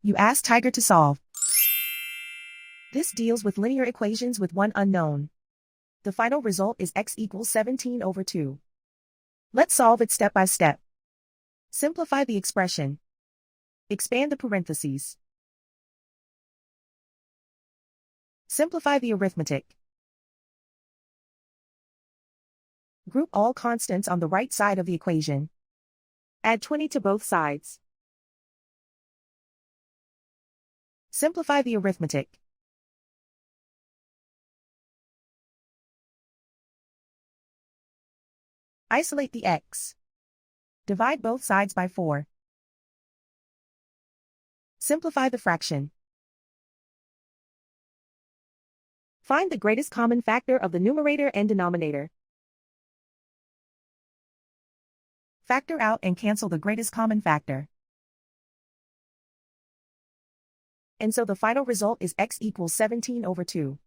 You ask Tiger to solve. This deals with linear equations with one unknown. The final result is x equals 17 over 2. Let's solve it step by step. Simplify the expression. Expand the parentheses. Simplify the arithmetic. Group all constants on the right side of the equation. Add 20 to both sides. Simplify the arithmetic. Isolate the x. Divide both sides by 4. Simplify the fraction. Find the greatest common factor of the numerator and denominator. Factor out and cancel the greatest common factor. And so the final result is x equals 17 over 2.